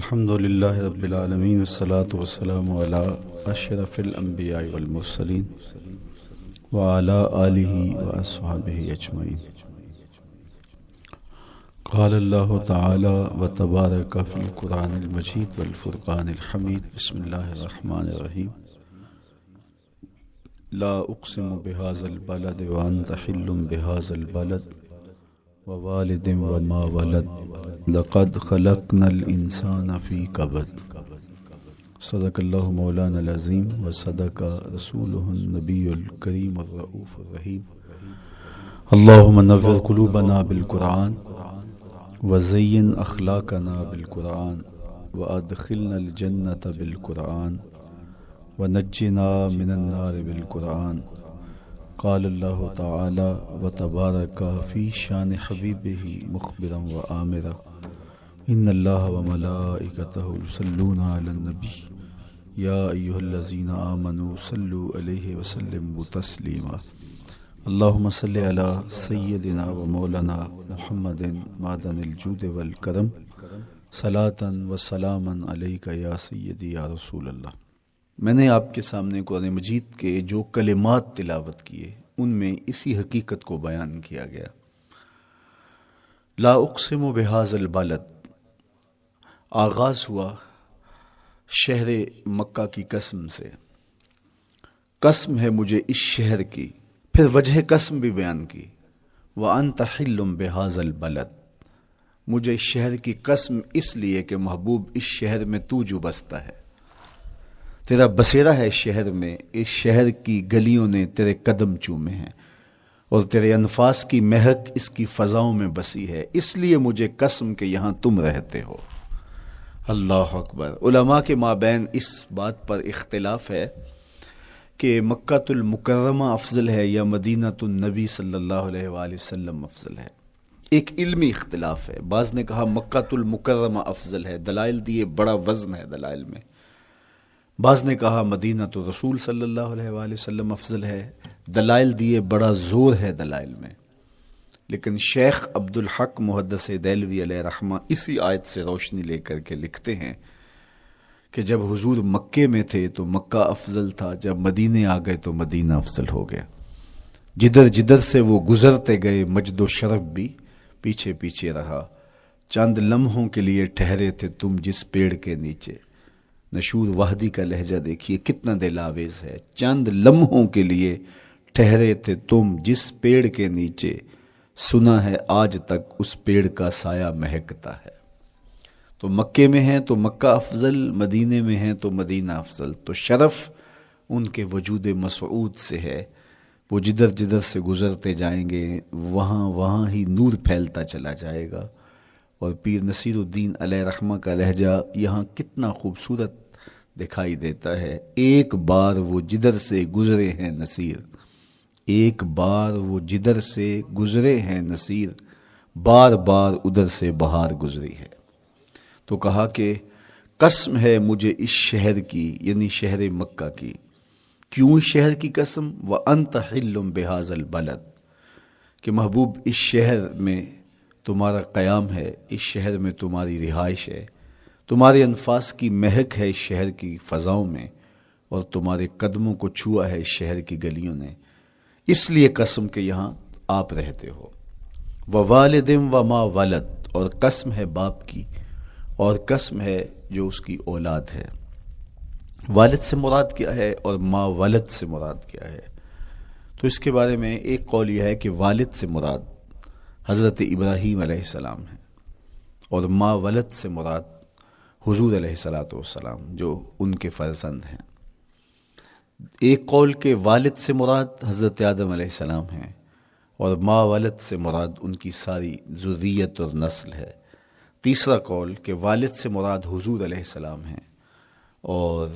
الحمد للہ رب العالمین والصلاة والسلام علی اشرف الانبیاء والمرسلین وعلی آلہ واصحابہ اجمعین۔ قال اللہ تعالی وتبارک فی القرآن المجید والفرقان الحمید۔ بسم اللہ الرحمن الرحیم۔ لا اقسم بہذا البلد وانت حل بہذا البلد ووالد وما ولد لقد خلقنا الانسان فی کبد۔ صدق اللہ مولانا العظیم وصدق رسولہ النبی الکریم الرؤوف الرحیم۔ اللہم نور قلوبنا بالقرآن وزین اخلاقنا بالقرآن وادخلنا الجنة بالقرآن ونجنا من النار بالقرآن۔ قال اللہ تعالی وتبارک فی شان حبیبہ مخبرا وآمرا ان اللہ وملائکتہ یصلون علی النبی یا ایہا الذین آمنوا صلوا علیہ وسلموا تسلیما۔ اللہم صلی علی سیدنا و مولانا محمد معدن الجود والکرم صلاۃ و سلاما علیک یا سیدی یا رسول اللہ۔ میں نے آپ کے سامنے قرآن مجید کے جو کلمات تلاوت کیے ان میں اسی حقیقت کو بیان کیا گیا۔ لا اقسم بہذا البلد، آغاز ہوا شہر مکہ کی قسم سے۔ قسم ہے مجھے اس شہر کی، پھر وجہ قسم بھی بیان کی۔ وانت حل بہذا البلد، مجھے اس شہر کی قسم اس لیے کہ محبوب اس شہر میں تو جو بستا ہے، تیرا بسیرا ہے اس شہر میں، اس شہر کی گلیوں نے تیرے قدم چومے ہیں اور تیرے انفاس کی مہک اس کی فضاؤں میں بسی ہے، اس لیے مجھے قسم کہ یہاں تم رہتے ہو۔ اللہ اکبر۔ علماء کے مابین اس بات پر اختلاف ہے کہ مکہ المکرمہ افضل ہے یا مدینہ النبی صلی اللہ علیہ وآلہ وسلم افضل ہے۔ ایک علمی اختلاف ہے، بعض نے کہا مکہ المکرمہ افضل ہے، دلائل دیے، بڑا وزن ہے دلائل میں۔ بعض نے کہا مدینہ تو رسول صلی اللہ علیہ وآلہ وسلم افضل ہے، دلائل دیے، بڑا زور ہے دلائل میں۔ لیکن شیخ عبد الحق محدث دہلوی علیہ رحمہ اسی آیت سے روشنی لے کر کے لکھتے ہیں کہ جب حضور مکے میں تھے تو مکہ افضل تھا، جب مدینے آ گئے تو مدینہ افضل ہو گیا۔ جدھر جدھر سے وہ گزرتے گئے مجد و شرف بھی پیچھے پیچھے رہا۔ چند لمحوں کے لیے ٹھہرے تھے تم جس پیڑ کے نیچے۔ نشور وحدی کا لہجہ دیکھیے کتنا دل آویز ہے۔ چند لمحوں کے لیے ٹھہرے تھے تم جس پیڑ کے نیچے، سنا ہے آج تک اس پیڑ کا سایہ مہکتا ہے۔ تو مکے میں ہیں تو مکہ افضل، مدینے میں ہیں تو مدینہ افضل۔ تو شرف ان کے وجود مسعود سے ہے، وہ جدھر جدھر سے گزرتے جائیں گے وہاں وہاں ہی نور پھیلتا چلا جائے گا۔ اور پیر نصیر الدین علیہ رحمہ کا لہجہ یہاں کتنا خوبصورت دکھائی دیتا ہے۔ ایک بار وہ جدھر سے گزرے ہیں نصیر، ایک بار وہ جدھر سے گزرے ہیں نصیر، بار بار ادھر سے بہار گزری ہے۔ تو کہا کہ قسم ہے مجھے اس شہر کی، یعنی شہر مکہ کی۔ کیوں اس شہر کی قسم؟ وَأَنْتَ حِلٌّ بِهَذَا الْبَلَدِ، کہ محبوب اس شہر میں تمہارا قیام ہے، اس شہر میں تمہاری رہائش ہے، تمہارے انفاس کی مہک ہے اس شہر کی فضاؤں میں، اور تمہارے قدموں کو چھوا ہے اس شہر کی گلیوں نے، اس لیے قسم کہ یہاں آپ رہتے ہو۔ وَوَالِدٍ وَمَا وَلَدَ، اور قسم ہے باپ کی، اور قسم ہے جو اس کی اولاد ہے۔ والد سے مراد کیا ہے اور ما ولد سے مراد کیا ہے؟ تو اس کے بارے میں ایک قول یہ ہے کہ والد سے مراد حضرت ابراہیم علیہ السلام ہے، اور ما ولد سے مراد حضور علیہ السلام جو ان کے فرزند ہیں۔ ایک قول کہ والد سے مراد حضرت آدم علیہ السلام ہیں، اور ما ولد سے مراد ان کی ساری ذریت اور نسل ہے۔ تیسرا قول کہ والد سے مراد حضور علیہ السلام ہیں، اور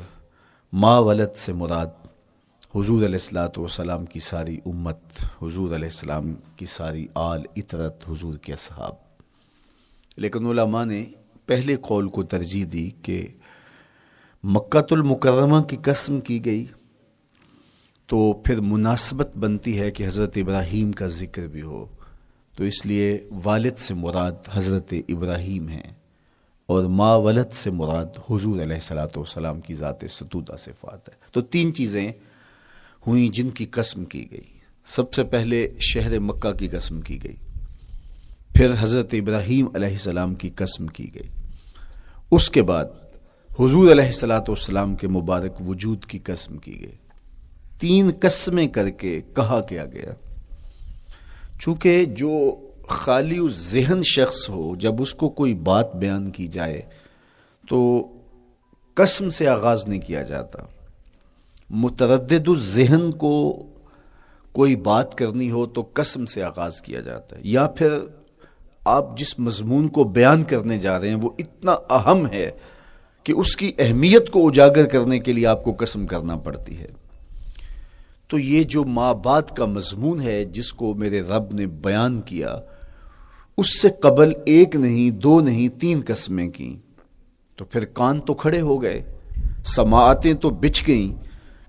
ما ولد سے مراد حضور علیہ السلام کی ساری امت، حضور علیہ السلام کی ساری آل اطرت، حضور کے اصحاب۔ لیکن علماء نے پہلے قول کو ترجیح دی کہ مکہ المکرمہ کی قسم کی گئی تو پھر مناسبت بنتی ہے کہ حضرت ابراہیم کا ذکر بھی ہو، تو اس لیے والد سے مراد حضرت ابراہیم ہیں، اور ما ولد سے مراد حضور علیہ الصلوۃ والسلام کی ذات ستودہ صفات ہے۔ تو تین چیزیں ہوئیں جن کی قسم کی گئی۔ سب سے پہلے شہر مکہ کی قسم کی گئی، پھر حضرت ابراہیم علیہ السلام کی قسم کی گئی، اس کے بعد حضور علیہ الصلوۃ والسلام کے مبارک وجود کی قسم کی گئی۔ تین قسمیں کر کے کہا کیا گیا، چونکہ جو خالی ذہن شخص ہو، جب اس کو کوئی بات بیان کی جائے تو قسم سے آغاز نہیں کیا جاتا۔ متردد الذہن کو کوئی بات کرنی ہو تو قسم سے آغاز کیا جاتا ہے، یا پھر آپ جس مضمون کو بیان کرنے جا رہے ہیں وہ اتنا اہم ہے کہ اس کی اہمیت کو اجاگر کرنے کے لیے آپ کو قسم کرنا پڑتی ہے۔ تو یہ جو ما بعد کا مضمون ہے جس کو میرے رب نے بیان کیا، اس سے قبل ایک نہیں، دو نہیں، تین قسمیں کی، تو پھر کان تو کھڑے ہو گئے، سماعتیں تو بچھ گئیں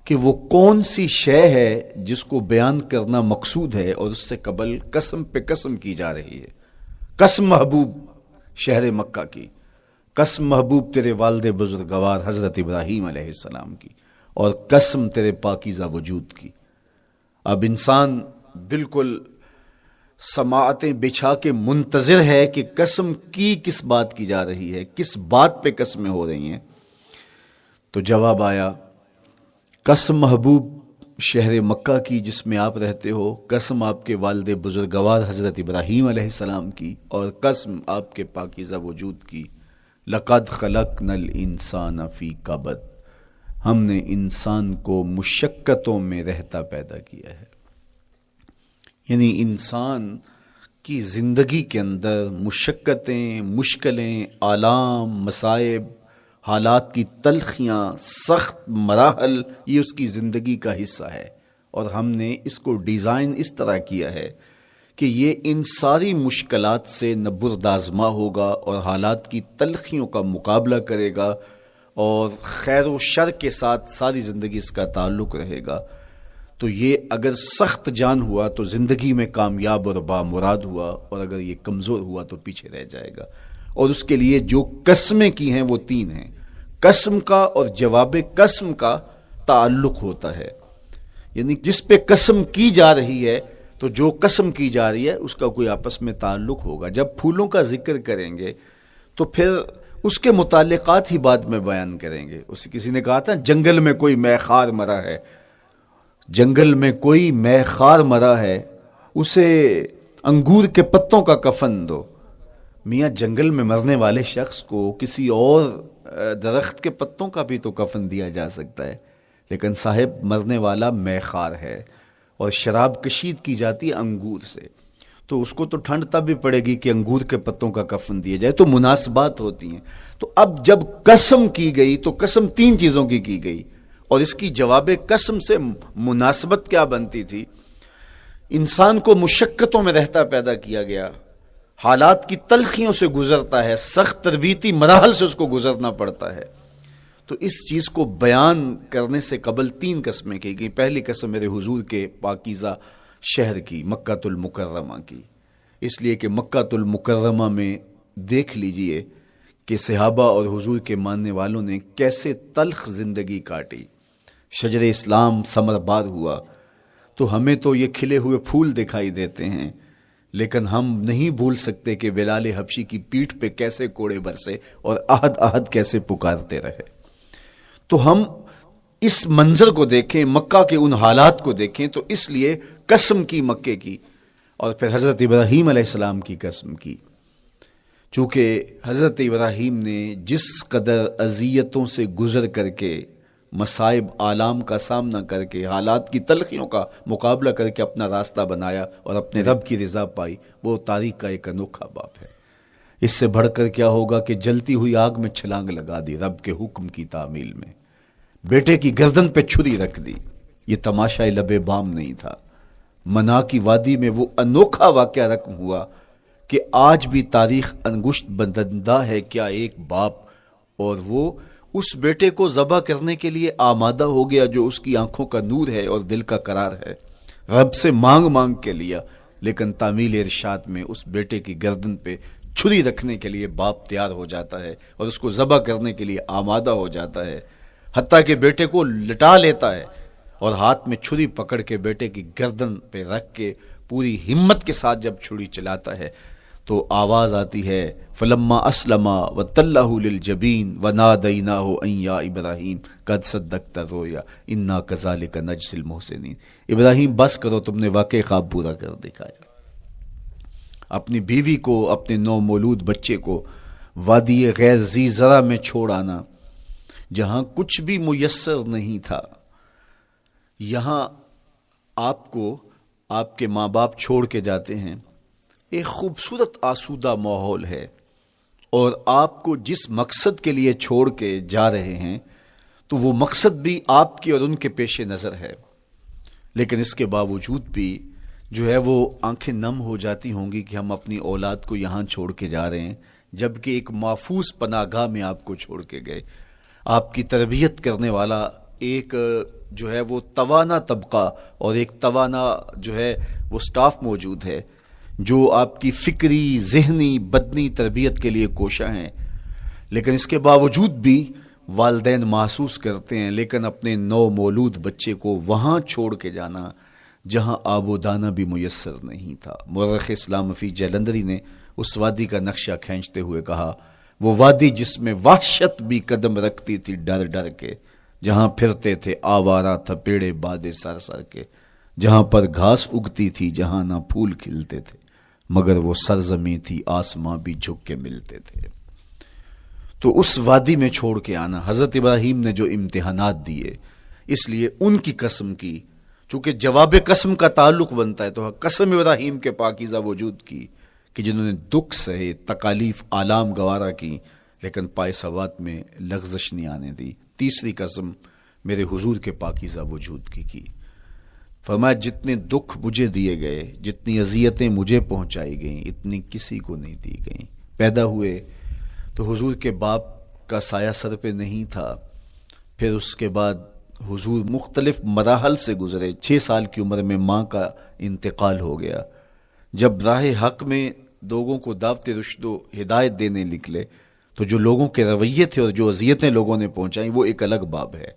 کہ وہ کون سی شے ہے جس کو بیان کرنا مقصود ہے، اور اس سے قبل قسم پہ قسم کی جا رہی ہے۔ قسم محبوب شہر مکہ کی، قسم محبوب تیرے والد بزرگوار حضرت ابراہیم علیہ السلام کی، اور قسم تیرے پاکیزہ وجود کی۔ اب انسان بالکل سماعتیں بچھا کے منتظر ہے کہ قسم کی کس بات کی جا رہی ہے، کس بات پہ قسمیں ہو رہی ہیں۔ تو جواب آیا، قسم محبوب شہر مکہ کی جس میں آپ رہتے ہو، قسم آپ کے والد بزرگوار حضرت ابراہیم علیہ السلام کی، اور قسم آپ کے پاکیزہ وجود کی۔ لقد خلقنا الانسان فی کبد، ہم نے انسان کو مشقتوں میں رہتا پیدا کیا ہے۔ یعنی انسان کی زندگی کے اندر مشقتیں، مشکلیں، آلام، مصائب، حالات کی تلخیاں، سخت مراحل، یہ اس کی زندگی کا حصہ ہے، اور ہم نے اس کو ڈیزائن اس طرح کیا ہے کہ یہ ان ساری مشکلات سے نہ بردآزما ہوگا اور حالات کی تلخیوں کا مقابلہ کرے گا، اور خیر و شر کے ساتھ ساری زندگی اس کا تعلق رہے گا۔ تو یہ اگر سخت جان ہوا تو زندگی میں کامیاب اور بامراد ہوا، اور اگر یہ کمزور ہوا تو پیچھے رہ جائے گا۔ اور اس کے لیے جو قسمیں کی ہیں وہ تین ہیں۔ قسم کا اور جواب قسم کا تعلق ہوتا ہے، یعنی جس پہ قسم کی جا رہی ہے تو جو قسم کی جا رہی ہے اس کا کوئی آپس میں تعلق ہوگا۔ جب پھولوں کا ذکر کریں گے تو پھر اس کے متعلقات ہی بعد میں بیان کریں گے۔ کسی نے کہا تھا جنگل میں کوئی مے خار مرا ہے، جنگل میں کوئی مے خار مرا ہے، اسے انگور کے پتوں کا کفن دو۔ میاں جنگل میں مرنے والے شخص کو کسی اور درخت کے پتوں کا بھی تو کفن دیا جا سکتا ہے، لیکن صاحب مرنے والا مے خار ہے، اور شراب کشید کی جاتی ہے انگور سے، تو اس کو تو ٹھنڈ تب بھی پڑے گی کہ انگور کے پتوں کا کفن دیا جائے۔ تو مناسبات ہوتی ہیں۔ تو اب جب قسم کی گئی تو قسم تین چیزوں کی گئی، اور اس کی جواب قسم سے مناسبت کیا بنتی تھی؟ انسان کو مشقتوں میں رہتا پیدا کیا گیا، حالات کی تلخیوں سے گزرتا ہے، سخت تربیتی مراحل سے اس کو گزرنا پڑتا ہے۔ تو اس چیز کو بیان کرنے سے قبل تین قسمیں کی گئی۔ پہلی قسم میرے حضور کے پاکیزہ شہر کی، مکہ المکرمہ کی، اس لیے کہ مکہ المکرمہ میں دیکھ لیجئے کہ صحابہ اور حضور کے ماننے والوں نے کیسے تلخ زندگی کاٹی۔ شجر اسلام ثمر بار ہوا تو ہمیں تو یہ کھلے ہوئے پھول دکھائی دیتے ہیں، لیکن ہم نہیں بھول سکتے کہ بلال حبشی کی پیٹھ پہ کیسے کوڑے برسے اور احد احد کیسے پکارتے رہے۔ تو ہم اس منظر کو دیکھیں، مکہ کے ان حالات کو دیکھیں، تو اس لیے قسم کی مکے کی، اور پھر حضرت ابراہیم علیہ السلام کی قسم کی، چونکہ حضرت ابراہیم نے جس قدر اذیتوں سے گزر کر کے، مصائب آلام کا سامنا کر کے، حالات کی تلخیوں کا مقابلہ کر کے اپنا راستہ بنایا اور اپنے رب کی رضا پائی، وہ تاریخ کا ایک انوکھا باب ہے۔ اس سے بڑھ کر کیا ہوگا کہ جلتی ہوئی آگ میں چھلانگ لگا دی رب کے حکم کی تعمیل میں، بیٹے کی گردن پہ چھری رکھ دی۔ یہ تماشائی لب بام نہیں تھا، منا کی وادی میں وہ انوکھا واقعہ رقم ہوا کہ آج بھی تاریخ انگشت بدندہ ہے کیا ایک باپ، اور وہ اس بیٹے کو ذبح کرنے کے لیے آمادہ ہو گیا جو اس کی آنکھوں کا نور ہے اور دل کا قرار ہے، رب سے مانگ مانگ کے لیا، لیکن تعمیل ارشاد میں اس بیٹے کی گردن پہ چھری رکھنے کے لیے باپ تیار ہو جاتا ہے اور اس کو ذبح کرنے کے لیے آمادہ ہو جاتا ہے، حتیٰ کہ بیٹے کو لٹا لیتا ہے اور ہاتھ میں چھری پکڑ کے بیٹے کی گردن پہ رکھ کے پوری ہمت کے ساتھ جب چھری چلاتا ہے تو آواز آتی ہے فلما اسلما وتلہ للجبین ونادیناہ ان یا ابراہیم قد صدقت الرؤیا انا کذالک نجزی المحسنین۔ ابراہیم بس کرو، تم نے واقعی خواب پورا کر دکھایا۔ اپنی بیوی کو، اپنے نو مولود بچے کو وادی غیر ذی زرع میں چھوڑ آنا، جہاں کچھ بھی میسر نہیں تھا، یہاں آپ کو آپ کے ماں باپ چھوڑ کے جاتے ہیں، ایک خوبصورت آسودہ ماحول ہے، اور آپ کو جس مقصد کے لیے چھوڑ کے جا رہے ہیں تو وہ مقصد بھی آپ کے اور ان کے پیش نظر ہے، لیکن اس کے باوجود بھی جو ہے وہ آنکھیں نم ہو جاتی ہوں گی کہ ہم اپنی اولاد کو یہاں چھوڑ کے جا رہے ہیں، جبکہ ایک محفوظ پناہ گاہ میں آپ کو چھوڑ کے گئے۔ آپ کی تربیت کرنے والا ایک جو ہے وہ توانا طبقہ اور ایک توانا جو ہے وہ سٹاف موجود ہے جو آپ کی فکری، ذہنی، بدنی تربیت کے لیے کوشاں ہیں، لیکن اس کے باوجود بھی والدین محسوس کرتے ہیں لیکن اپنے نو مولود بچے کو وہاں چھوڑ کے جانا جہاں آب و دانہ بھی میسر نہیں تھا۔ مورخ اسلام فی جلندری نے اس وادی کا نقشہ کھینچتے ہوئے کہا، وہ وادی جس میں وحشت بھی قدم رکھتی تھی ڈر ڈر کے، جہاں پھرتے تھے آوارہ تھپیڑے بادے سر سر کے، جہاں پر گھاس اگتی تھی، جہاں نہ پھول کھلتے تھے، مگر وہ سرزمین تھی آسماں بھی جھک کے ملتے تھے۔ تو اس وادی میں چھوڑ کے آنا، حضرت ابراہیم نے جو امتحانات دیے، اس لیے ان کی قسم کی، چونکہ جواب قسم کا تعلق بنتا ہے تو قسم ابراہیم کے پاکیزہ وجود کی کہ جنہوں نے دکھ سہے، تکالیف، آلام گوارا کی، لیکن پائے ثبات میں لغزش نہیں آنے دی۔ تیسری قسم میرے حضور کے پاکیزہ وجود کی فرمایا جتنے دکھ مجھے دیے گئے، جتنی اذیتیں مجھے پہنچائی گئیں، اتنی کسی کو نہیں دی گئیں۔ پیدا ہوئے تو حضور کے باپ کا سایہ سر پہ نہیں تھا، پھر اس کے بعد حضور مختلف مراحل سے گزرے، 6 سال کی عمر میں ماں کا انتقال ہو گیا۔ جب راہ حق میں لوگوں کو دعوت رشد و ہدایت دینے نکلے تو جو لوگوں کے رویے تھے اور جو اذیتیں لوگوں نے پہنچائیں وہ ایک الگ باب ہے۔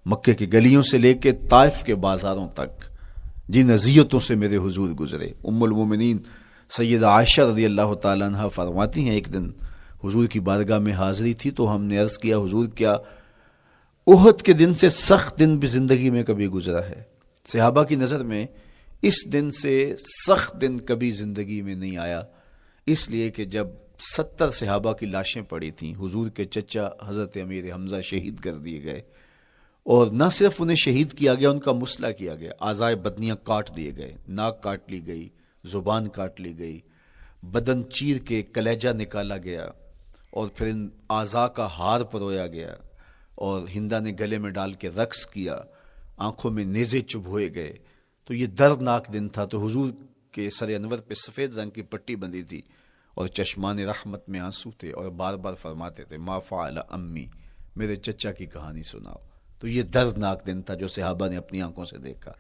مکے کی گلیوں سے لے کے طائف کے بازاروں تک جن اذیتوں سے میرے حضور گزرے، ام المومنین سیدہ عائشہ رضی اللہ تعالیٰ عنہ فرماتی ہیں، ایک دن حضور کی بارگاہ میں حاضری تھی تو ہم نے عرض کیا حضور کیا احد کے دن سے سخت دن بھی زندگی میں کبھی گزرا ہے؟ صحابہ کی نظر میں اس دن سے سخت دن کبھی زندگی میں نہیں آیا، اس لیے کہ جب 70 صحابہ کی لاشیں پڑی تھیں، حضور کے چچا حضرت امیر حمزہ شہید کر دیے گئے، اور نہ صرف انہیں شہید کیا گیا، ان کا مسئلہ کیا گیا، اعضائے بدنیاں کاٹ دیے گئے، ناک کاٹ لی گئی، زبان کاٹ لی گئی، بدن چیر کے کلیجہ نکالا گیا، اور پھر ان اعضاء کا ہار پرویا گیا، اور ہندا نے گلے میں ڈال کے رقص کیا، آنکھوں میں نیزے چبھوئے گئے۔ تو یہ دردناک دن تھا۔ تو حضور کے سر انور پہ سفید رنگ کی پٹی بندھی تھی اور چشمان رحمت میں آنسو تھے، اور بار بار فرماتے تھے ما فعل امی، میرے چچا کی کہانی سناؤ۔ تو یہ دردناک دن تھا جو صحابہ نے اپنی آنکھوں سے دیکھا۔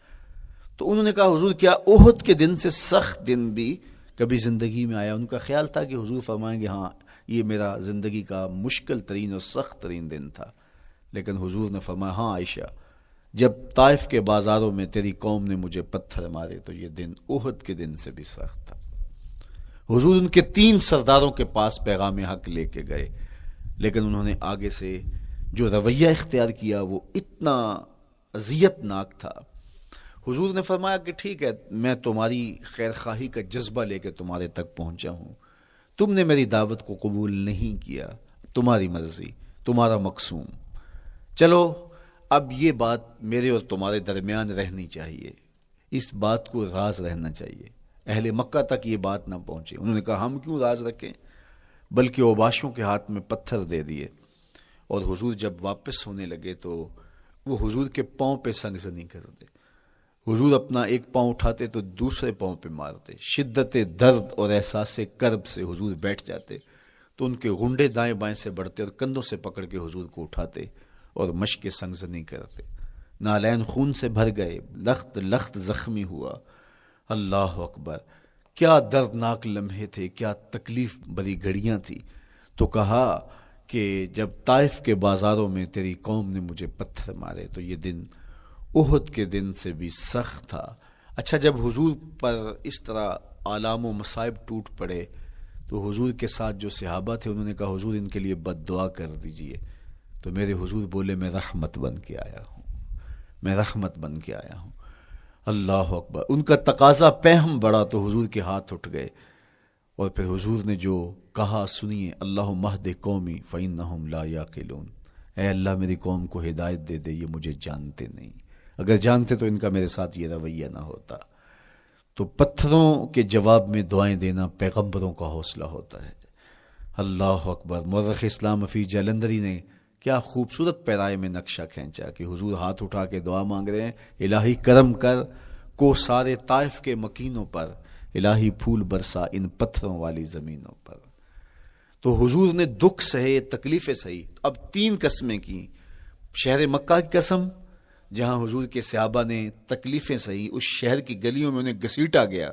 تو انہوں نے کہا حضور کیا احد کے دن سے سخت دن بھی کبھی زندگی میں آیا؟ ان کا خیال تھا کہ حضور فرمائیں گے ہاں یہ میرا زندگی کا مشکل ترین اور سخت ترین دن تھا، لیکن حضور نے فرمایا ہاں عائشہ، جب طائف کے بازاروں میں تیری قوم نے مجھے پتھر مارے تو یہ دن احد کے دن سے بھی سخت تھا۔ حضور ان کے 3 سرداروں کے پاس پیغام حق لے کے گئے، لیکن انہوں نے آگے سے جو رویہ اختیار کیا وہ اتنا اذیت ناک تھا۔ حضور نے فرمایا کہ ٹھیک ہے، میں تمہاری خیر خواہی کا جذبہ لے کے تمہارے تک پہنچا ہوں، تم نے میری دعوت کو قبول نہیں کیا، تمہاری مرضی، تمہارا مقسوم، چلو اب یہ بات میرے اور تمہارے درمیان رہنی چاہیے، اس بات کو راز رہنا چاہیے، اہل مکہ تک یہ بات نہ پہنچے۔ انہوں نے کہا ہم کیوں راز رکھیں، بلکہ اوباشوں کے ہاتھ میں پتھر دے دیے، اور حضور جب واپس ہونے لگے تو وہ حضور کے پاؤں پہ سنگزنی کر دے۔ حضور اپنا ایک پاؤں اٹھاتے تو دوسرے پاؤں پہ مارتے، شدت درد اور احساس کرب سے حضور بیٹھ جاتے تو ان کے غنڈے دائیں بائیں سے بڑھتے اور کندھوں سے پکڑ کے حضور کو اٹھاتے اور مشق سنگزنی کرتے۔ نالین خون سے بھر گئے، لخت لخت زخمی ہوا۔ اللہ اکبر! کیا دردناک لمحے تھے، کیا تکلیف بری گھڑیاں تھی. تو کہا کہ جب طائف کے بازاروں میں تیری قوم نے مجھے پتھر مارے تو یہ دن احد کے دن سے بھی سخت تھا. اچھا، جب حضور پر اس طرح آلام و مصائب ٹوٹ پڑے تو حضور کے ساتھ جو صحابہ تھے انہوں نے کہا حضور ان کے لیے بد دعا کر دیجئے. تو میرے حضور بولے میں رحمت بن کے آیا ہوں، میں رحمت بن کے آیا ہوں. اللہ اکبر. ان کا تقاضا پہم بڑا تو حضور کے ہاتھ اٹھ گئے اور پھر حضور نے جو کہا سنیے، اللہم اہد قومی فإنہم لا یعقلون. اے اللہ میری قوم کو ہدایت دے دے، یہ مجھے جانتے نہیں، اگر جانتے تو ان کا میرے ساتھ یہ رویہ نہ ہوتا. تو پتھروں کے جواب میں دعائیں دینا پیغمبروں کا حوصلہ ہوتا ہے. اللہ اکبر. مورخ اسلام حفیظ جلندری نے کیا خوبصورت پیرائے میں نقشہ کھینچا کہ حضور ہاتھ اٹھا کے دعا مانگ رہے ہیں، الہی کرم کر کو سارے طائف کے مکینوں پر، الہی پھول برسا ان پتھروں والی زمینوں پر. تو حضور نے دکھ سہے، تکلیفیں سہی. اب 3 قسمیں کی. شہر مکہ کی قسم جہاں حضور کے صحابہ نے تکلیفیں سہی، اس شہر کی گلیوں میں انہیں گھسیٹا گیا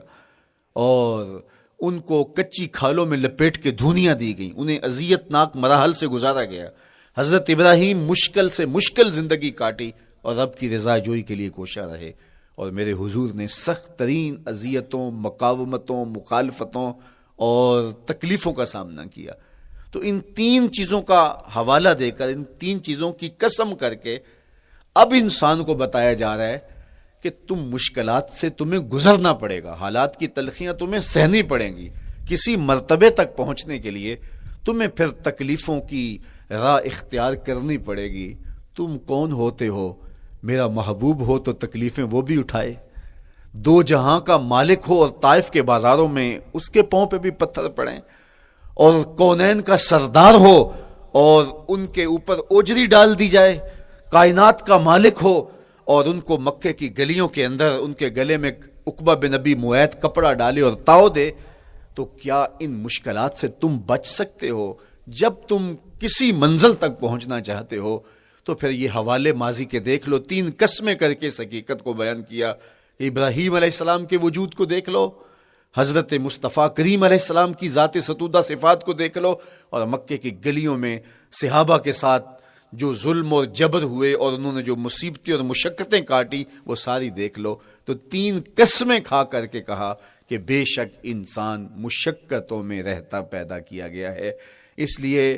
اور ان کو کچی کھالوں میں لپیٹ کے دھونیاں دی گئیں، انہیں اذیت ناک مراحل سے گزارا گیا. حضرت ابراہیم مشکل سے مشکل زندگی کاٹی اور رب کی رضا جوئی کے لیے کوشاں رہے، اور میرے حضور نے سخت ترین اذیتوں، مقاومتوں، مخالفتوں اور تکلیفوں کا سامنا کیا. تو ان 3 چیزوں کا حوالہ دے کر، ان 3 چیزوں کی قسم کر کے اب انسان کو بتایا جا رہا ہے کہ تم مشکلات سے تمہیں گزرنا پڑے گا، حالات کی تلخیاں تمہیں سہنی پڑیں گی. کسی مرتبے تک پہنچنے کے لیے تمہیں پھر تکلیفوں کی راہ اختیار کرنی پڑے گی. تم کون ہوتے ہو؟ میرا محبوب ہو تو تکلیفیں وہ بھی اٹھائے، 2 جہاں کا مالک ہو اور طائف کے بازاروں میں اس کے پاؤں پہ بھی پتھر پڑیں، اور کونین کا سردار ہو اور ان کے اوپر اوجری ڈال دی جائے، کائنات کا مالک ہو اور ان کو مکے کی گلیوں کے اندر ان کے گلے میں عقبہ بن ابی معیط کپڑا ڈالے اور تاؤ دے. تو کیا ان مشکلات سے تم بچ سکتے ہو؟ جب تم کسی منزل تک پہنچنا چاہتے ہو تو پھر یہ حوالے ماضی کے دیکھ لو. 3 قسمیں کر کے اس حقیقت کو بیان کیا. ابراہیم علیہ السلام کے وجود کو دیکھ لو، حضرت مصطفیٰ کریم علیہ السلام کی ذات ستودہ صفات کو دیکھ لو، اور مکے کی گلیوں میں صحابہ کے ساتھ جو ظلم اور جبر ہوئے اور انہوں نے جو مصیبتیں اور مشقتیں کاٹی وہ ساری دیکھ لو. تو 3 قسمیں کھا کر کے کہا کہ بے شک انسان مشقتوں میں رہتا پیدا کیا گیا ہے. اس لیے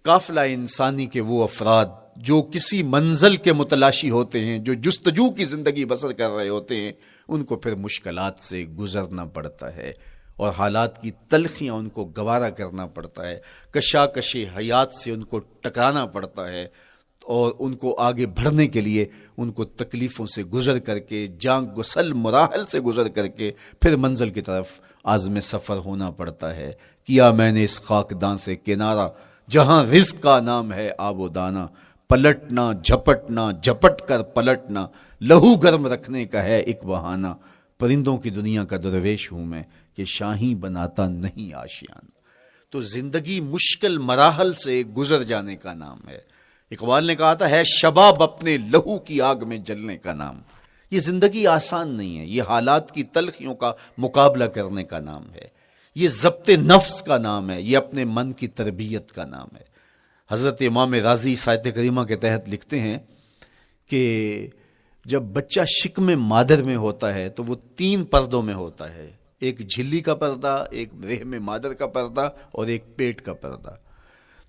قافلہ انسانی کے وہ افراد جو کسی منزل کے متلاشی ہوتے ہیں، جو جستجو کی زندگی بسر کر رہے ہوتے ہیں، ان کو پھر مشکلات سے گزرنا پڑتا ہے اور حالات کی تلخیاں ان کو گوارا کرنا پڑتا ہے، کشاکش حیات سے ان کو ٹکرانا پڑتا ہے، اور ان کو آگے بڑھنے کے لیے ان کو تکلیفوں سے گزر کر کے، جان گسل مراحل سے گزر کر کے پھر منزل کی طرف عازم سفر ہونا پڑتا ہے. کیا میں نے اس خاکدان سے کنارہ جہاں رزق کا نام ہے آب و دانہ، پلٹنا جھپٹنا جھپٹ کر پلٹنا، لہو گرم رکھنے کا ہے ایک بہانہ. پرندوں کی دنیا کا درویش ہوں میں کہ شاہی بناتا نہیں آشیانہ. تو زندگی مشکل مراحل سے گزر جانے کا نام ہے. اقبال نے کہا تھا ہے شباب اپنے لہو کی آگ میں جلنے کا نام. یہ زندگی آسان نہیں ہے، یہ حالات کی تلخیوں کا مقابلہ کرنے کا نام ہے، یہ ضبط نفس کا نام ہے، یہ اپنے من کی تربیت کا نام ہے. حضرت امام راضی آیت کریمہ کے تحت لکھتے ہیں کہ جب بچہ شکم مادر میں ہوتا ہے تو وہ 3 پردوں میں ہوتا ہے، ایک جھلی کا پردہ، ایک رحم مادر کا پردہ اور ایک پیٹ کا پردہ.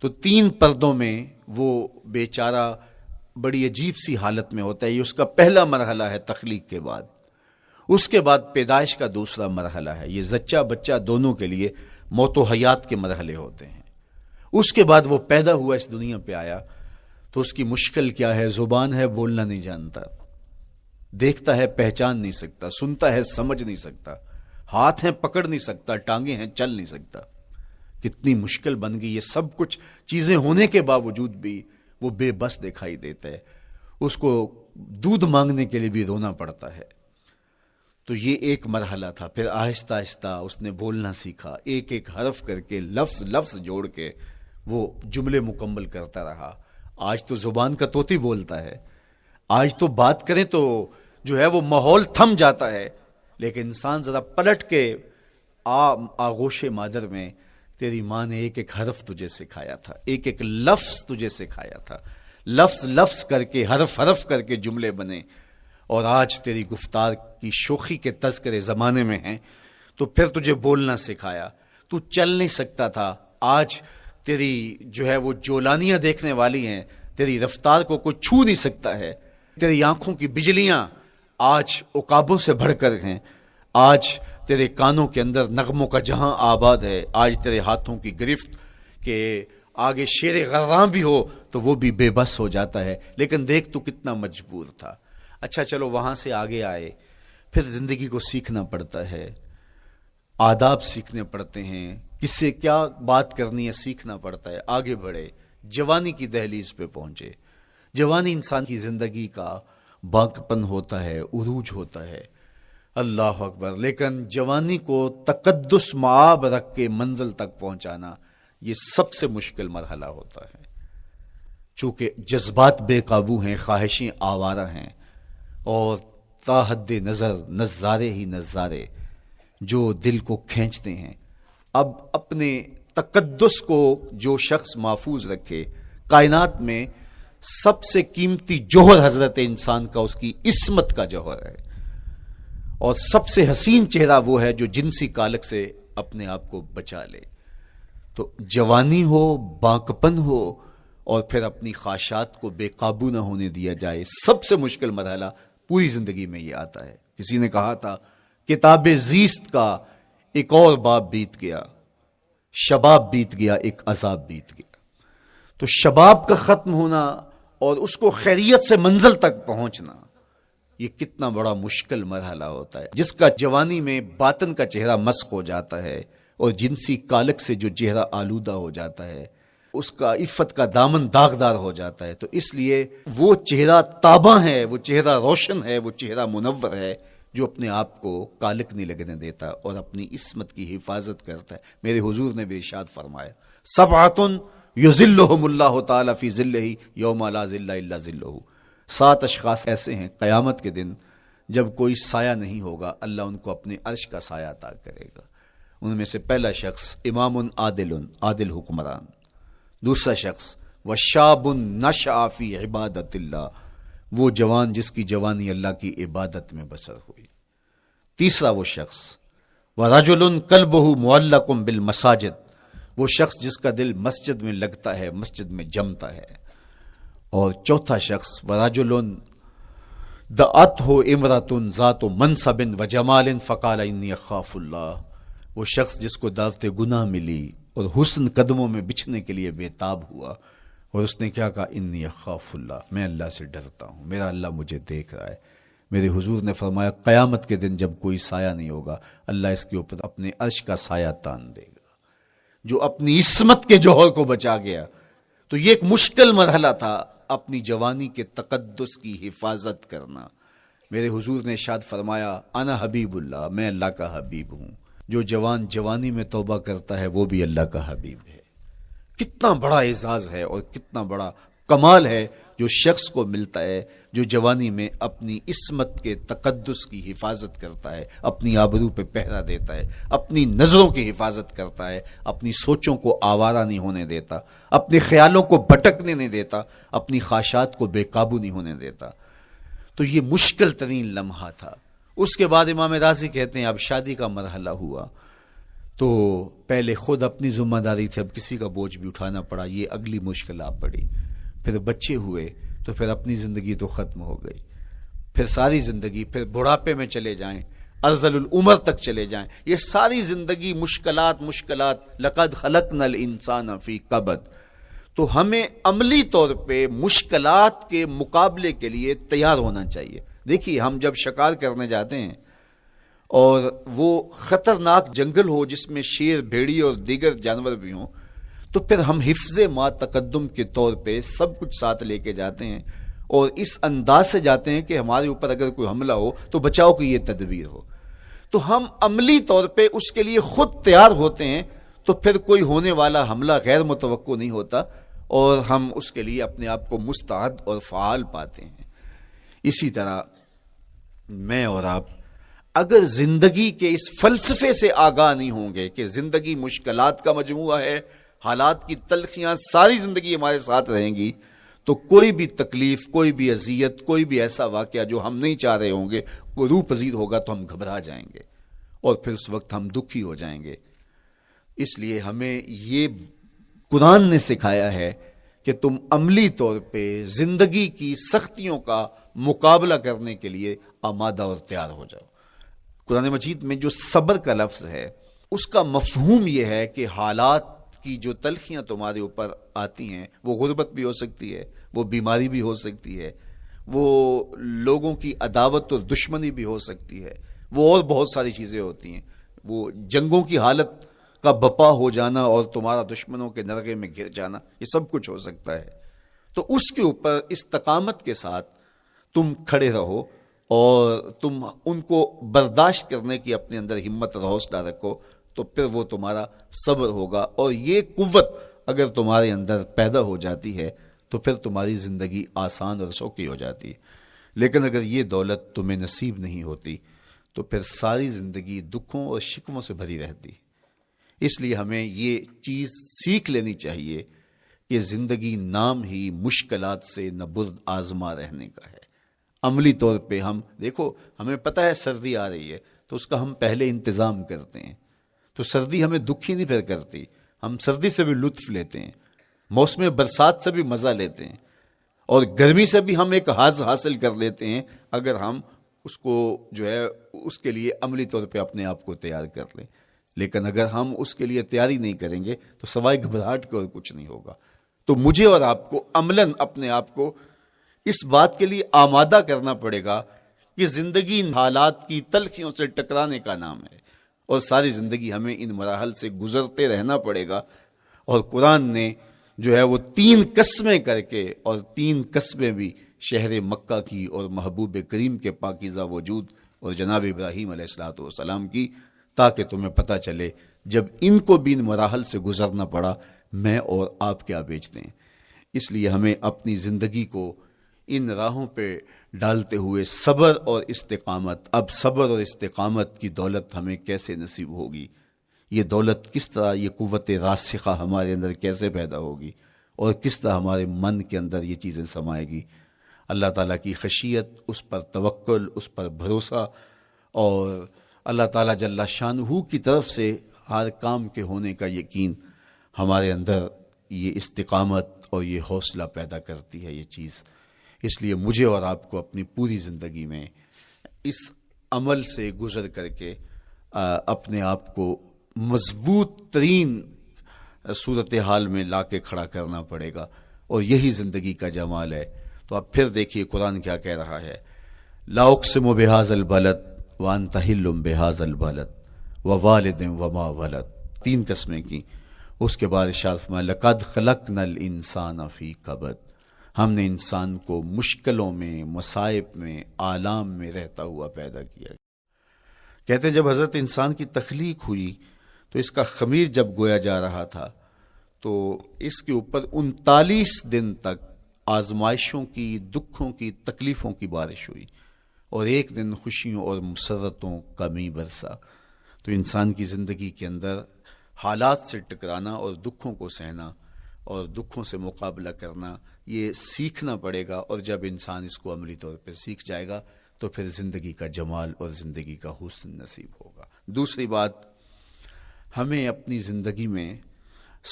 تو 3 پردوں میں وہ بیچارہ بڑی عجیب سی حالت میں ہوتا ہے. یہ اس کا پہلا مرحلہ ہے تخلیق کے بعد. اس کے بعد پیدائش کا دوسرا مرحلہ ہے. یہ زچہ بچہ دونوں کے لیے موت و حیات کے مرحلے ہوتے ہیں. اس کے بعد وہ پیدا ہوا، اس دنیا پہ آیا تو اس کی مشکل کیا ہے؟ زبان ہے، بولنا نہیں جانتا، دیکھتا ہے پہچان نہیں سکتا، سنتا ہے سمجھ نہیں سکتا، ہاتھ ہیں پکڑ نہیں سکتا، ٹانگیں ہیں چل نہیں سکتا. کتنی مشکل بن گئی. یہ سب کچھ چیزیں ہونے کے باوجود بھی وہ بے بس دکھائی دیتا ہے. اس کو دودھ مانگنے کے لیے بھی رونا پڑتا ہے. تو یہ ایک مرحلہ تھا. پھر آہستہ آہستہ اس نے بولنا سیکھا، ایک ایک حرف کر کے، لفظ لفظ جوڑ کے وہ جملے مکمل کرتا رہا. آج تو زبان کا طوطی بولتا ہے، آج تو بات کریں تو جو ہے وہ ماحول تھم جاتا ہے. لیکن انسان ذرا پلٹ کے آغوش مادر میں تیری ماں نے ایک ایک حرف تجھے سکھایا تھا، ایک ایک لفظ تجھے سکھایا تھا، لفظ لفظ کر کے، حرف حرف کر کے جملے بنے، اور آج تیری گفتار کی شوخی کے تذکرے زمانے میں ہیں، تو پھر تجھے بولنا سکھایا، تو چل نہیں سکتا تھا، آج تیری جو ہے وہ جولانیاں دیکھنے والی ہیں، تیری رفتار کو کوئی چھو نہیں سکتا ہے، تیری آنکھوں کی بجلیاں آج عقابوں سے بڑھ کر ہیں، آج تیرے کانوں کے اندر نغموں کا جہاں آباد ہے، آج تیرے ہاتھوں کی گرفت کہ آگے شیر غراں بھی ہو تو وہ بھی بے بس ہو جاتا ہے، لیکن دیکھ تو کتنا مجبور تھا۔ اچھا چلو وہاں سے آگے آئے، پھر زندگی کو سیکھنا پڑتا ہے، آداب سیکھنے پڑتے ہیں، کس سے کیا بات کرنی ہے سیکھنا پڑتا ہے، آگے بڑھے، جوانی کی دہلیز پہ پہنچے۔ جوانی انسان کی زندگی کا باقپن ہوتا ہے، عروج ہوتا ہے، اللہ اکبر، لیکن جوانی کو تقدس معاب رکھ کے منزل تک پہنچانا یہ سب سے مشکل مرحلہ ہوتا ہے، چونکہ جذبات بے قابو ہیں، خواہشیں آوارہ ہیں، اور تا حد نظر نظارے ہی نظارے جو دل کو کھینچتے ہیں۔ اب اپنے تقدس کو جو شخص محفوظ رکھے، کائنات میں سب سے قیمتی جوہر حضرت انسان کا اس کی عصمت کا جوہر ہے، اور سب سے حسین چہرہ وہ ہے جو جنسی کالک سے اپنے آپ کو بچا لے۔ تو جوانی ہو، باقپن ہو، اور پھر اپنی خواہشات کو بے قابو نہ ہونے دیا جائے، سب سے مشکل مرحلہ پوری زندگی میں یہ آتا ہے۔ کسی نے کہا تھا کتاب زیست کا ایک اور باب بیت گیا، شباب بیت گیا، ایک عذاب بیت گیا۔ تو شباب کا ختم ہونا اور اس کو خیریت سے منزل تک پہنچنا، یہ کتنا بڑا مشکل مرحلہ ہوتا ہے، جس کا جوانی میں باطن کا چہرہ مسخ ہو جاتا ہے اور جنسی کالک سے جو چہرہ آلودہ ہو جاتا ہے، اس کا عفت کا دامن داغدار ہو جاتا ہے۔ تو اس لیے وہ چہرہ تاباں ہے، وہ چہرہ روشن ہے، وہ چہرہ منور ہے جو اپنے آپ کو کالک نہیں لگنے دیتا اور اپنی عصمت کی حفاظت کرتا ہے۔ میرے حضور نے بھی ارشاد فرمایا، سبعۃ یظلھم اللہ تعالی فی ظلہ یوم لا ظل الا ظلہ، 7 اشخاص ایسے ہیں قیامت کے دن جب کوئی سایہ نہیں ہوگا، اللہ ان کو اپنے عرش کا سایہ عطا کرے گا۔ ان میں سے پہلا شخص امام عادل حکمران، دوسرا شخص وشاب نشأ فی عبادت اللہ، وہ جوان جس کی جوانی اللہ کی عبادت میں بسر ہوئی۔ تیسرا وہ شخص ورجل قلبہ معلق بالمساجد، وہ شخص جس کا دل مسجد میں لگتا ہے، مسجد میں جمتا ہے۔ اور چوتھا شخص ورجل دعته امرأة ذات منصب وجمال فقال انی اخاف اللہ، وہ شخص جس کو دعوت گناہ ملی اور حسن قدموں میں بچھنے کے لیے بےتاب ہوا، اور اس نے کیا کہا، انی اخاف اللہ، میں اللہ سے ڈرتا ہوں، میرا اللہ مجھے دیکھ رہا ہے۔ میرے حضور نے فرمایا قیامت کے دن جب کوئی سایہ نہیں ہوگا، اللہ اس کے اوپر اپنے عرش کا سایہ تان دے گا، جو اپنی عصمت کے جوہر کو بچا گیا۔ تو یہ ایک مشکل مرحلہ تھا، اپنی جوانی کے تقدس کی حفاظت کرنا۔ میرے حضور نے ارشاد فرمایا انا حبیب اللہ، میں اللہ کا حبیب ہوں۔ جو جوان جوانی میں توبہ کرتا ہے وہ بھی اللہ کا حبیب ہے۔ کتنا بڑا اعزاز ہے اور کتنا بڑا کمال ہے جو شخص کو ملتا ہے جو جوانی میں اپنی عصمت کے تقدس کی حفاظت کرتا ہے، اپنی آبرو پہ پہرا دیتا ہے، اپنی نظروں کی حفاظت کرتا ہے، اپنی سوچوں کو آوارہ نہیں ہونے دیتا، اپنے خیالوں کو بھٹکنے نہیں دیتا، اپنی خواہشات کو بے قابو نہیں ہونے دیتا۔ تو یہ مشکل ترین لمحہ تھا۔ اس کے بعد امام راضی کہتے ہیں اب شادی کا مرحلہ ہوا، تو پہلے خود اپنی ذمہ داری تھی، اب کسی کا بوجھ بھی اٹھانا پڑا، یہ اگلی مشکل آ پڑی۔ پھر بچے ہوئے تو پھر اپنی زندگی تو ختم ہو گئی، پھر ساری زندگی، پھر بڑھاپے میں چلے جائیں، ارذل العمر تک چلے جائیں، یہ ساری زندگی مشکلات لقد خلقنا الانسان فی کبد۔ تو ہمیں عملی طور پہ مشکلات کے مقابلے کے لیے تیار ہونا چاہیے۔ دیکھیے ہم جب شکار کرنے جاتے ہیں اور وہ خطرناک جنگل ہو جس میں شیر، بھیڑی اور دیگر جانور بھی ہوں، تو پھر ہم حفظ ما تقدم کے طور پہ سب کچھ ساتھ لے کے جاتے ہیں اور اس انداز سے جاتے ہیں کہ ہمارے اوپر اگر کوئی حملہ ہو تو بچاؤ کی یہ تدبیر ہو۔ تو ہم عملی طور پہ اس کے لیے خود تیار ہوتے ہیں، تو پھر کوئی ہونے والا حملہ غیر متوقع نہیں ہوتا اور ہم اس کے لیے اپنے آپ کو مستعد اور فعال پاتے ہیں۔ اسی طرح میں اور آپ اگر زندگی کے اس فلسفے سے آگاہ نہیں ہوں گے کہ زندگی مشکلات کا مجموعہ ہے، حالات کی تلخیاں ساری زندگی ہمارے ساتھ رہیں گی، تو کوئی بھی تکلیف، کوئی بھی اذیت، کوئی بھی ایسا واقعہ جو ہم نہیں چاہ رہے ہوں گے وہ روح پذیر ہوگا تو ہم گھبرا جائیں گے اور پھر اس وقت ہم دکھی ہو جائیں گے۔ اس لیے ہمیں یہ قرآن نے سکھایا ہے کہ تم عملی طور پہ زندگی کی سختیوں کا مقابلہ کرنے کے لیے آمادہ اور تیار ہو جاؤ۔ قرآن مجید میں جو صبر کا لفظ ہے اس کا مفہوم یہ ہے کہ حالات کی جو تلخیاں تمہارے اوپر آتی ہیں، وہ غربت بھی ہو سکتی ہے، وہ بیماری بھی ہو سکتی ہے، وہ لوگوں کی عداوت اور دشمنی بھی ہو سکتی ہے، وہ اور بہت ساری چیزیں ہوتی ہیں، وہ جنگوں کی حالت کا بپا ہو جانا اور تمہارا دشمنوں کے نرغے میں گر جانا، یہ سب کچھ ہو سکتا ہے۔ تو اس کے اوپر استقامت کے ساتھ تم کھڑے رہو اور تم ان کو برداشت کرنے کی اپنے اندر ہمت اور حوصلہ رکھو، تو پھر وہ تمہارا صبر ہوگا، اور یہ قوت اگر تمہارے اندر پیدا ہو جاتی ہے تو پھر تمہاری زندگی آسان اور سوکھی ہو جاتی ہے۔ لیکن اگر یہ دولت تمہیں نصیب نہیں ہوتی تو پھر ساری زندگی دکھوں اور شکووں سے بھری رہتی۔ اس لیے ہمیں یہ چیز سیکھ لینی چاہیے کہ زندگی نام ہی مشکلات سے نہ برد آزما رہنے کا ہے۔ عملی طور پہ ہم دیکھو، ہمیں پتہ ہے سردی آ رہی ہے تو اس کا ہم پہلے انتظام کرتے ہیں، تو سردی ہمیں دکھی نہیں پھر کرتی، ہم سردی سے بھی لطف لیتے ہیں، موسم برسات سے بھی مزہ لیتے ہیں، اور گرمی سے بھی ہم ایک حاص حاصل کر لیتے ہیں اگر ہم اس کو جو ہے اس کے لیے عملی طور پہ اپنے آپ کو تیار کر لیں۔ لیکن اگر ہم اس کے لیے تیاری نہیں کریں گے تو سوائے گھبراہٹ کے اور کچھ نہیں ہوگا۔ تو مجھے اور آپ کو عملاً اپنے آپ کو اس بات کے لیے آمادہ کرنا پڑے گا کہ زندگی حالات کی تلخیوں سے ٹکرانے کا نام ہے، اور ساری زندگی ہمیں ان مراحل سے گزرتے رہنا پڑے گا۔ اور قرآن نے جو ہے وہ 3 قسمیں کر کے، اور 3 قسمیں بھی شہر مکہ کی اور محبوب کریم کے پاکیزہ وجود اور جناب ابراہیم علیہ الصلوۃ والسلام کی، تاکہ تمہیں پتہ چلے جب ان کو بھی ان مراحل سے گزرنا پڑا میں اور آپ کیا بیچتے ہیں۔ اس لیے ہمیں اپنی زندگی کو ان راہوں پہ ڈالتے ہوئے صبر اور استقامت، اب صبر اور استقامت کی دولت ہمیں کیسے نصیب ہوگی، یہ دولت کس طرح، یہ قوت راسخہ ہمارے اندر کیسے پیدا ہوگی، اور کس طرح ہمارے من کے اندر یہ چیزیں سمائے گی۔ اللہ تعالیٰ کی خشیت، اس پر توکل، اس پر بھروسہ، اور اللہ تعالیٰ جل شانہ کی طرف سے ہر کام کے ہونے کا یقین ہمارے اندر یہ استقامت اور یہ حوصلہ پیدا کرتی ہے یہ چیز۔ اس لیے مجھے اور آپ کو اپنی پوری زندگی میں اس عمل سے گزر کر کے اپنے آپ کو مضبوط ترین صورتحال میں لا کے کھڑا کرنا پڑے گا، اور یہی زندگی کا جمال ہے۔ تو اب پھر دیکھیے قرآن کیا کہہ رہا ہے، لا اقسم بہذا البلد وانت حل بہذا البلد ووالد وما ولد، 3 قسمیں کی۔ اس کے بعد ارشاد فرمایا لقد خلقنا الانسان فی کبد، ہم نے انسان کو مشکلوں میں، مصائب میں، آلام میں رہتا ہوا پیدا کیا۔ کہتے ہیں جب حضرت انسان کی تخلیق ہوئی تو اس کا خمیر جب گویا جا رہا تھا تو اس کے اوپر 39 دن تک آزمائشوں کی، دکھوں کی، تکلیفوں کی بارش ہوئی، اور ایک دن خوشیوں اور مسرتوں کا می برسا۔ تو انسان کی زندگی کے اندر حالات سے ٹکرانا اور دکھوں کو سہنا اور دکھوں سے مقابلہ کرنا، یہ سیکھنا پڑے گا، اور جب انسان اس کو عملی طور پر سیکھ جائے گا تو پھر زندگی کا جمال اور زندگی کا حسن نصیب ہوگا۔ دوسری بات، ہمیں اپنی زندگی میں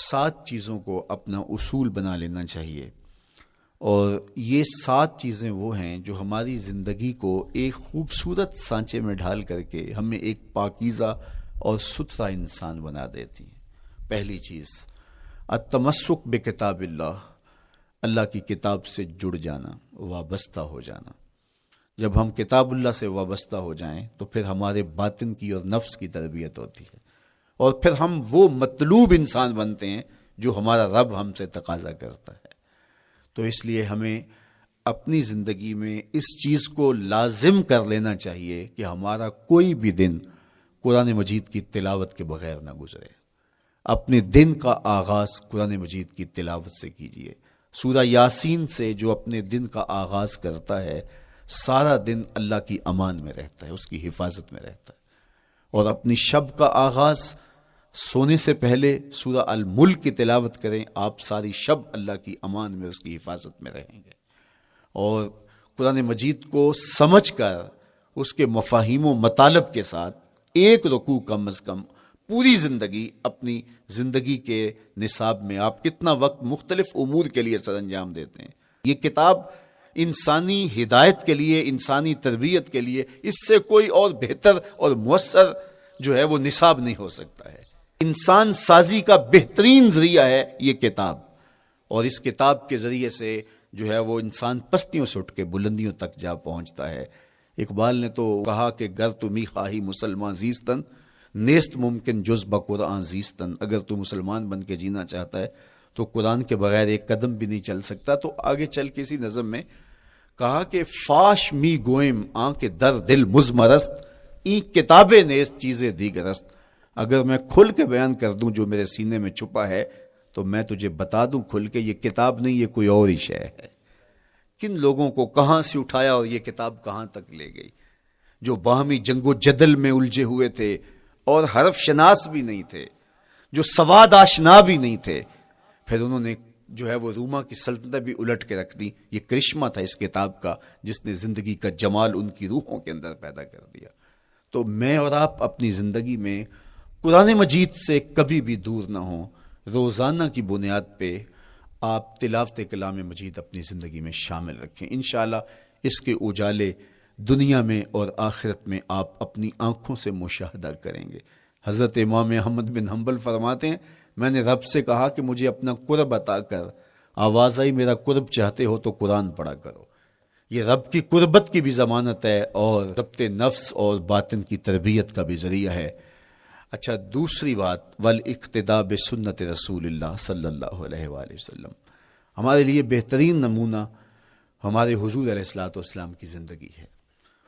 7 چیزوں کو اپنا اصول بنا لینا چاہیے، اور یہ 7 چیزیں وہ ہیں جو ہماری زندگی کو ایک خوبصورت سانچے میں ڈھال کر کے ہمیں ایک پاکیزہ اور ستھرا انسان بنا دیتی ہیں۔ پہلی چیز، التمسک بکتاب اللہ، اللہ کی کتاب سے جڑ جانا، وابستہ ہو جانا۔ جب ہم کتاب اللہ سے وابستہ ہو جائیں تو پھر ہمارے باطن کی اور نفس کی تربیت ہوتی ہے، اور پھر ہم وہ مطلوب انسان بنتے ہیں جو ہمارا رب ہم سے تقاضا کرتا ہے۔ تو اس لیے ہمیں اپنی زندگی میں اس چیز کو لازم کر لینا چاہیے کہ ہمارا کوئی بھی دن قرآن مجید کی تلاوت کے بغیر نہ گزرے۔ اپنے دن کا آغاز قرآن مجید کی تلاوت سے کیجیے۔ سورہ یاسین سے جو اپنے دن کا آغاز کرتا ہے سارا دن اللہ کی امان میں رہتا ہے، اس کی حفاظت میں رہتا ہے. اور اپنی شب کا آغاز سونے سے پہلے سورہ الملک کی تلاوت کریں، آپ ساری شب اللہ کی امان میں، اس کی حفاظت میں رہیں گے. اور قرآن مجید کو سمجھ کر اس کے مفاہیم و مطالب کے ساتھ ایک رکوع کم از کم پوری زندگی، اپنی زندگی کے نصاب میں آپ کتنا وقت مختلف امور کے لیے سر انجام دیتے ہیں. یہ کتاب انسانی ہدایت کے لیے، انسانی تربیت کے لیے، اس سے کوئی اور بہتر اور مؤثر جو ہے وہ نصاب نہیں ہو سکتا ہے. انسان سازی کا بہترین ذریعہ ہے یہ کتاب، اور اس کتاب کے ذریعے سے جو ہے وہ انسان پستیوں سے اٹھ کے بلندیوں تک جا پہنچتا ہے. اقبال نے تو کہا کہ گر تمی خواہی مسلمان زیستن، نیست ممکن جز بقرآن زیستن. اگر تو مسلمان بن کے جینا چاہتا ہے تو قرآن کے بغیر ایک قدم بھی نہیں چل سکتا. تو آگے چل کے اسی نظم میں کہا کہ فاش می گوئم آنکھ در دل مزمرست، ای کتابیں نیست چیزیں دیگرست. اگر میں کھل کے بیان کر دوں جو میرے سینے میں چھپا ہے تو میں تجھے بتا دوں کھل کے، یہ کتاب نہیں، یہ کوئی اور ہی شے ہے. کن لوگوں کو کہاں سے اٹھایا اور یہ کتاب کہاں تک لے گئی، جو باہمی جنگ و جدل میں الجھے ہوئے تھے اور حرف شناس بھی نہیں تھے، جو سواد آشنا بھی نہیں تھے. پھر انہوں نے جو ہے وہ روما کی سلطنت بھی الٹ کے رکھ دی. یہ کرشمہ تھا اس کتاب کا، جس نے زندگی کا جمال ان کی روحوں کے اندر پیدا کر دیا. تو میں اور آپ اپنی زندگی میں قرآن مجید سے کبھی بھی دور نہ ہوں. روزانہ کی بنیاد پہ آپ تلاوت کلام مجید اپنی زندگی میں شامل رکھیں. انشاءاللہ اس کے اجالے دنیا میں اور آخرت میں آپ اپنی آنکھوں سے مشاہدہ کریں گے. حضرت امام احمد بن حنبل فرماتے ہیں، میں نے رب سے کہا کہ مجھے اپنا قرب عطا کر. آواز آئی میرا قرب چاہتے ہو تو قرآن پڑھا کرو. یہ رب کی قربت کی بھی ضمانت ہے اور ضبط نفس اور باطن کی تربیت کا بھی ذریعہ ہے. اچھا، دوسری بات، والاقتداء بسنت رسول اللہ صلی اللہ علیہ وآلہ وسلم. ہمارے لیے بہترین نمونہ ہمارے حضور علیہ الصلوۃ والسلام کی زندگی ہے.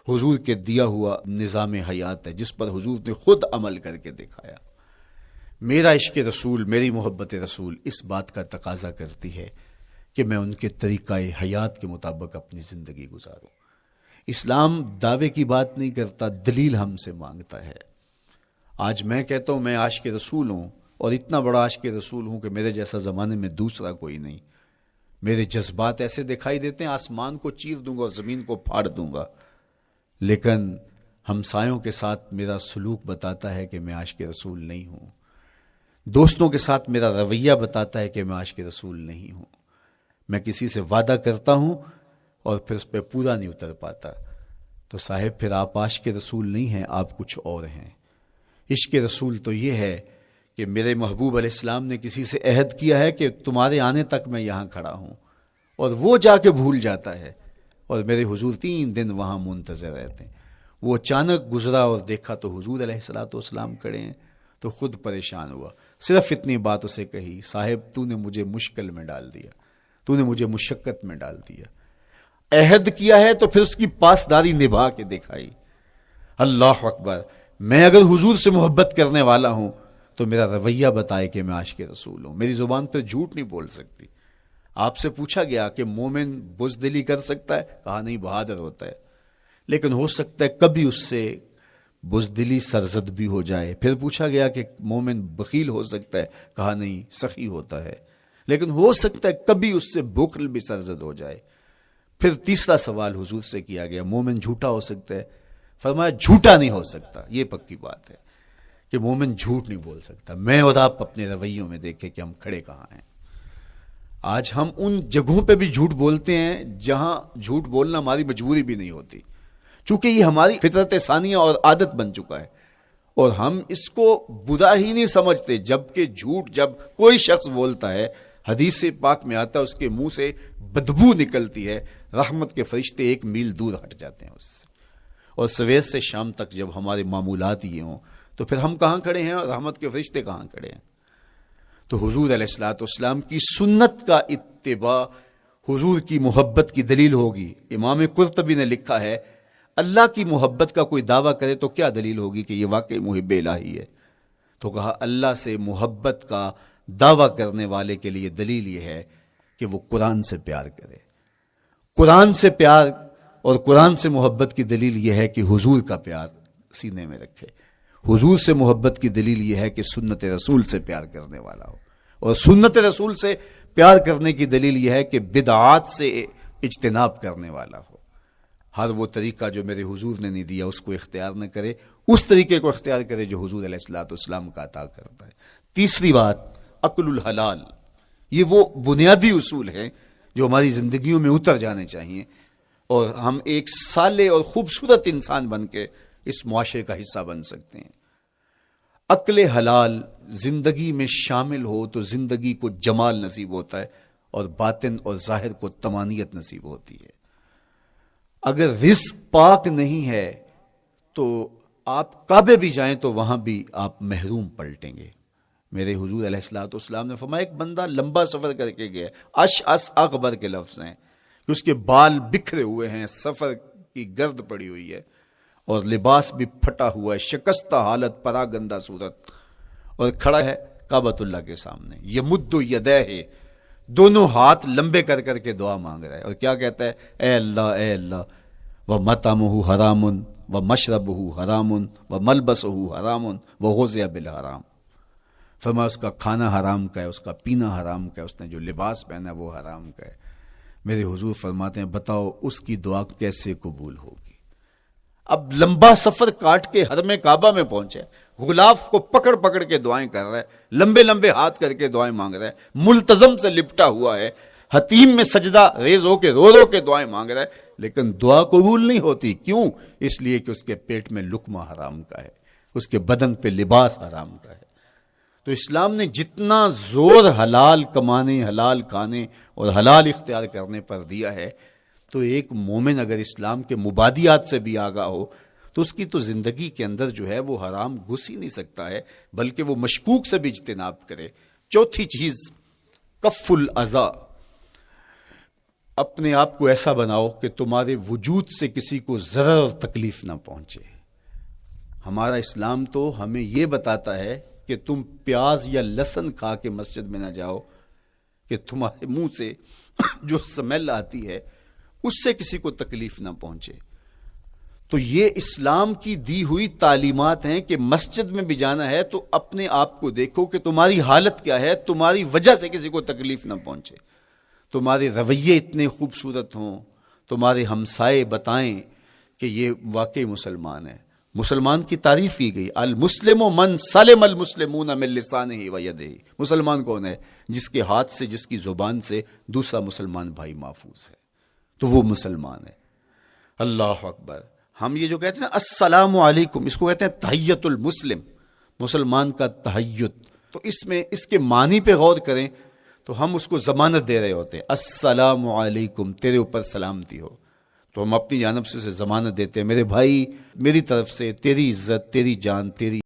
حضور کے دیا ہوا نظام حیات ہے جس پر حضور نے خود عمل کر کے دکھایا. میرا عشق رسول، میری محبت رسول اس بات کا تقاضا کرتی ہے کہ میں ان کے طریقہ حیات کے مطابق اپنی زندگی گزاروں. اسلام دعوے کی بات نہیں کرتا، دلیل ہم سے مانگتا ہے. آج میں کہتا ہوں میں عاشق رسول ہوں، اور اتنا بڑا عاشق رسول ہوں کہ میرے جیسا زمانے میں دوسرا کوئی نہیں. میرے جذبات ایسے دکھائی دیتے ہیں آسمان کو چیر دوں گا اور زمین کو پھاڑ دوں گا، لیکن ہمسایوں کے ساتھ میرا سلوک بتاتا ہے کہ میں عاشق رسول نہیں ہوں. دوستوں کے ساتھ میرا رویہ بتاتا ہے کہ میں عاشق رسول نہیں ہوں. میں کسی سے وعدہ کرتا ہوں اور پھر اس پہ پورا نہیں اتر پاتا، تو صاحب پھر آپ عاشق رسول نہیں ہیں، آپ کچھ اور ہیں. عشق رسول تو یہ ہے کہ میرے محبوب علیہ السلام نے کسی سے عہد کیا ہے کہ تمہارے آنے تک میں یہاں کھڑا ہوں، اور وہ جا کے بھول جاتا ہے اور میرے حضور 3 دن وہاں منتظر رہتے ہیں. وہ اچانک گزرا اور دیکھا تو حضور علیہ الصلوۃ والسلام کھڑے ہیں، تو خود پریشان ہوا. صرف اتنی بات اسے کہی، صاحب تو نے مجھے مشکل میں ڈال دیا، تو نے مجھے مشقت میں ڈال دیا. عہد کیا ہے تو پھر اس کی پاسداری نبھا کے دکھائی. اللہ اکبر. میں اگر حضور سے محبت کرنے والا ہوں تو میرا رویہ بتائے کہ میں عاشق رسول ہوں. میری زبان پہ جھوٹ نہیں بول سکتی. آپ سے پوچھا گیا کہ مومن بزدلی کر سکتا ہے؟ کہا نہیں، بہادر ہوتا ہے. لیکن ہو سکتا ہے کبھی اس سے بزدلی سرزد بھی ہو جائے. پھر پوچھا گیا کہ مومن بخیل ہو سکتا ہے؟ کہا نہیں، سخی ہوتا ہے. لیکن ہو سکتا ہے کبھی اس سے بخل بھی سرزد ہو جائے. پھر تیسرا سوال حضور سے کیا گیا، مومن جھوٹا ہو سکتا ہے؟ فرمایا جھوٹا نہیں ہو سکتا. یہ پکی بات ہے کہ مومن جھوٹ نہیں بول سکتا. میں اور آپ اپنے رویوں میں دیکھیں کہ ہم کھڑے کہاں ہیں. آج ہم ان جگہوں پہ بھی جھوٹ بولتے ہیں جہاں جھوٹ بولنا ہماری مجبوری بھی نہیں ہوتی، چونکہ یہ ہماری فطرت ثانیہ اور عادت بن چکا ہے، اور ہم اس کو برا ہی نہیں سمجھتے. جبکہ جھوٹ جب کوئی شخص بولتا ہے، حدیث پاک میں آتا ہے اس کے منہ سے بدبو نکلتی ہے، رحمت کے فرشتے 1 میل دور ہٹ جاتے ہیں اس سے. اور سویر سے شام تک جب ہمارے معمولات یہ ہوں تو پھر ہم کہاں کھڑے ہیں اور رحمت کے فرشتے کہاں کھڑے ہیں؟ تو حضور علیہ الصلوۃ والسلام کی سنت کا اتباع حضور کی محبت کی دلیل ہوگی. امام قرطبی نے لکھا ہے، اللہ کی محبت کا کوئی دعویٰ کرے تو کیا دلیل ہوگی کہ یہ واقعی محب الہی ہے؟ تو کہا اللہ سے محبت کا دعویٰ کرنے والے کے لیے دلیل یہ ہے کہ وہ قرآن سے پیار کرے. قرآن سے پیار اور قرآن سے محبت کی دلیل یہ ہے کہ حضور کا پیار سینے میں رکھے. حضور سے محبت کی دلیل یہ ہے کہ سنت رسول سے پیار کرنے والا ہو, اور سنت رسول سے پیار کرنے کی دلیل یہ ہے کہ بدعات سے اجتناب کرنے والا ہو. ہر وہ طریقہ جو میرے حضور نے نہیں دیا اس کو اختیار نہ کرے, اس طریقے کو اختیار کرے جو حضور علیہ الصلوۃ والسلام کا عطا کرتا ہے. تیسری بات, اکل الحلال. یہ وہ بنیادی اصول ہیں جو ہماری زندگیوں میں اتر جانے چاہیے, اور ہم ایک صالح اور خوبصورت انسان بن کے اس معاشرے کا حصہ بن سکتے ہیں. عقل حلال زندگی میں شامل ہو تو زندگی کو جمال نصیب ہوتا ہے, اور باطن اور ظاہر کو طمانینت نصیب ہوتی ہے. اگر رزق پاک نہیں ہے تو آپ کعبے بھی جائیں تو وہاں بھی آپ محروم پلٹیں گے. میرے حضور علیہ الصلوۃ والسلام نے فرمایا, ایک بندہ لمبا سفر کر کے گیا, اشعث اغبر کے لفظ ہیں کہ اس کے بال بکھرے ہوئے ہیں, سفر کی گرد پڑی ہوئی ہے, اور لباس بھی پھٹا ہوا ہے, شکستہ حالت, پراگندہ صورت, اور کھڑا ہے کعبۃ اللہ کے سامنے. یمد یدیہ, دونوں ہاتھ لمبے کر کر کے دعا مانگ رہا ہے, اور کیا کہتا ہے, اے اللہ ومطعمہ حرام ومشربہ حرام وملبسہ حرام وغذی بالحرام. فرمایا اس کا کھانا حرام کا ہے, اس کا پینا حرام کا ہے, اس نے جو لباس پہنا ہے وہ حرام کا ہے. میرے حضور فرماتے ہیں بتاؤ اس کی دعا کیسے قبول ہوگی. اب لمبا سفر کاٹ کے حرم کعبہ میں پہنچے, غلاف کو پکڑ پکڑ کے دعائیں کر رہا ہے, لمبے لمبے ہاتھ کر کے دعائیں مانگ رہا ہے, ملتزم سے لپٹا ہوا ہے, حتیم میں سجدہ ریز ہو کے رو رو کے دعائیں مانگ رہا ہے, لیکن دعا قبول نہیں ہوتی. کیوں؟ اس لیے کہ اس کے پیٹ میں لقمہ حرام کا ہے, اس کے بدن پہ لباس حرام کا ہے. تو اسلام نے جتنا زور حلال کمانے, حلال کھانے اور حلال اختیار کرنے پر دیا ہے, تو ایک مومن اگر اسلام کے مبادیات سے بھی آگاہ ہو تو اس کی تو زندگی کے اندر جو ہے وہ حرام گھس ہی نہیں سکتا ہے, بلکہ وہ مشکوک سے بھی اجتناب کرے. چوتھی چیز, کف الاذی. اپنے آپ کو ایسا بناؤ کہ تمہارے وجود سے کسی کو ضرر اور تکلیف نہ پہنچے. ہمارا اسلام تو ہمیں یہ بتاتا ہے کہ تم پیاز یا لہسن کھا کے مسجد میں نہ جاؤ کہ تمہارے منہ سے جو سمیل آتی ہے اس سے کسی کو تکلیف نہ پہنچے. تو یہ اسلام کی دی ہوئی تعلیمات ہیں کہ مسجد میں بھی جانا ہے تو اپنے آپ کو دیکھو کہ تمہاری حالت کیا ہے, تمہاری وجہ سے کسی کو تکلیف نہ پہنچے. تمہارے رویے اتنے خوبصورت ہوں, تمہارے ہمسائے بتائیں کہ یہ واقعی مسلمان ہے. مسلمان کی تعریف کی گئی, المسلم من سلم المسلمون من لسانہ و یدہ. مسلمان کون ہے؟ جس کے ہاتھ سے, جس کی زبان سے دوسرا مسلمان بھائی محفوظ ہے, تو وہ مسلمان ہے. اللہ اکبر. ہم یہ جو کہتے ہیں السلام علیکم, اس کو کہتے ہیں تحیت المسلم, مسلمان کا تحیت. تو اس میں اس کے معنی پہ غور کریں تو ہم اس کو ضمانت دے رہے ہوتے ہیں, السلام علیکم, تیرے اوپر سلامتی ہو. تو ہم اپنی جانب سے اسے ضمانت دیتے ہیں, میرے بھائی میری طرف سے تیری عزت, تیری جان, تیری